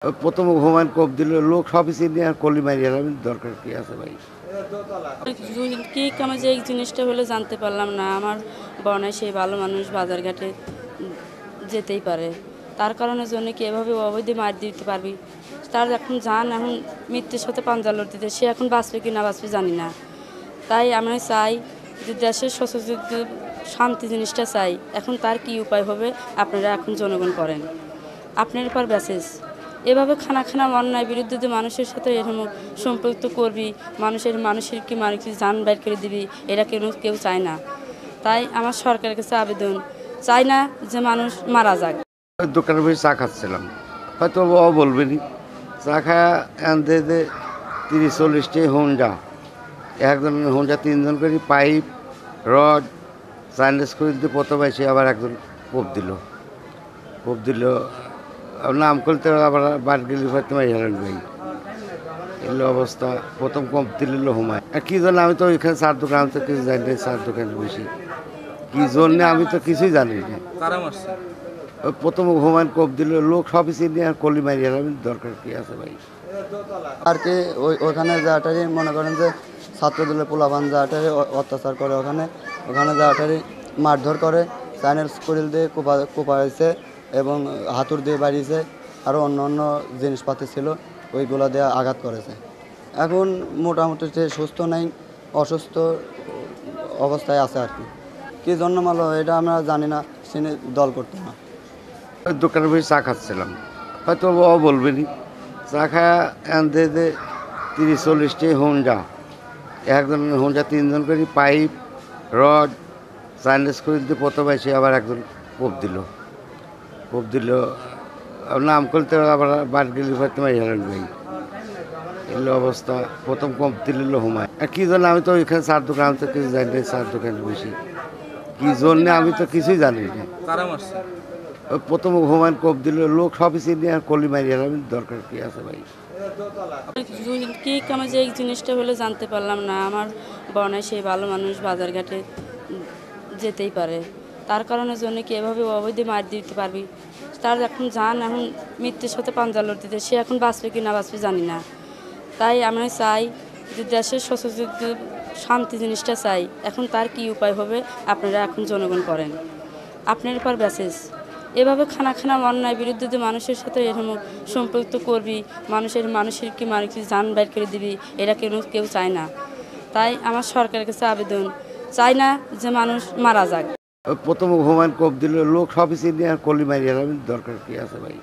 প্রথম হুমায়ুন কোপ দিল লোক সবই চিনি আর কলি মারিয়ার আমি দরকার কি আছে ভাই। কি কামে যে এই জিনিসটা হলে জানতে পারলাম না। আমার বনায় সেই ভালো মানুষ বাজারঘাটে যেতেই পারে, তার কারণের জন্য কি এভাবে অবৈধ মার দিতে পারবি? তার এখন এখন মৃত্যুর সাথে পাঞ্জা লড়তে, সে এখন বাঁচবে কি না বাঁচবে জানি না। তাই আমি চাই যে দেশের সচেতন শান্তি জিনিসটা চাই। এখন তার কি উপায় হবে আপনারা এখন জনগণ করেন, আপনার পর ব্যাসেস এভাবে খানা খানা অন্যায় বিরুদ্ধে যে মানুষের সাথে এরকম সম্পৃক্ত করবি, মানুষের কি মানুষের জান বাইর করে দিবি, এটা কেউ চায় না। তাই আমার সরকারের কাছে আবেদন, চাই না যে মানুষ মারা যাক। দোকানে বসে চা খাচ্ছিলাম, হয়তো ও বলবেনি চা খায়া আনতে 30-40টি হোন্ডা, একজন হোন্ডা 3জন করে পাইপ রড চাইনিজ করে দিতে প্রথমে সে আবার একজন কোপ দিল নাম করতে আবার বাদ গেলি হয়তো হেলেন ভাই। এলো অবস্থা, প্রথম কম দিল হুমায় কি জন্য আমি তো ওইখানে চার দোকান তো কিছু জানি না, চার দোকানে বসি কি জন্যে আমি তো কিছুই জানি না। প্রথম হুমায়ুন কোপ দিল লোক সবই চিনি আর কলি মারিয়ার আমি দরকার কি আছে ভাই। আর কি ওখানে যাটারি মনে করেন যে ছাত্রদলের পোলাপান যাটারি অত্যাচার করে, ওখানে যাটারি মারধর করে, চাইনিজ স্কুল দিয়ে কোপাইছে এবং হাতুড় দিয়ে বাড়িয়েছে, আরও অন্য অন্য জিনিসপাতি ছিল ওইগুলো দিয়ে আঘাত করেছে। এখন মোটামুটি সে সুস্থ নেই, অসুস্থ অবস্থায় আছে আর কি। কী জন্য মারলো এটা আমরা জানি না, সে দল করতো না। দোকানে বসে চা খাচ্ছিলাম, হয়তো ও বলবেনি চা খায়া আনতে 30-40টি হোন্ডা, একজন হোন্ডা 3জন করে পাইপ রড চাইনিজ করে দিতে প্রথমে সে আবার একজন কোপ দিল নাম করতে আবার বাদ গেলি হয়তো হেলেন ভাই। এলো অবস্থা, প্রথম কম দিল হুমায় কি জন্য আমি তো ওইখানে চার দোকান তো কিছু জানি না, চার দোকানে বসি কি জন্যে আমি তো কিছুই জানি না। প্রথম হুমায়ুন কোপ দিল লোক সবই চিনি আর কলি মারিয়ার আমি দরকার কি আছে ভাই। কি কামে যে এই জিনিসটা হলে জানতে পারলাম না। আমার বনায় সেই ভালো মানুষ বাজারঘাটে যেতেই পারে, তার কারণের জন্য কি এভাবে অবৈধ মার দিতে পারবি? তার এখন এখন মৃত্যুর সাথে পাঞ্জা লড়তে, সে এখন বাঁচবে কি না বাঁচবে জানি না। তাই আমি চাই যে দেশের সচেতন শান্তি জিনিসটা চাই। এখন তার কি উপায় হবে আপনারা এখন জনগণ করেন, আপনার পর ব্যাসেস এভাবে খানা খানা অন্যায় বিরুদ্ধে যে মানুষের সাথে এরকম সম্পৃক্ত করবি, মানুষের কি মানুষের জান বাইর করে দিবি, এটা কেউ চায় না। তাই আমার সরকারের কাছে আবেদন, চাই না যে মানুষ মারা যাক। প্রথম হুমায়ুন কোপ দিল লোক সবই চিনি আর কলি মারিয়ার আমি দরকার কি আছে ভাই।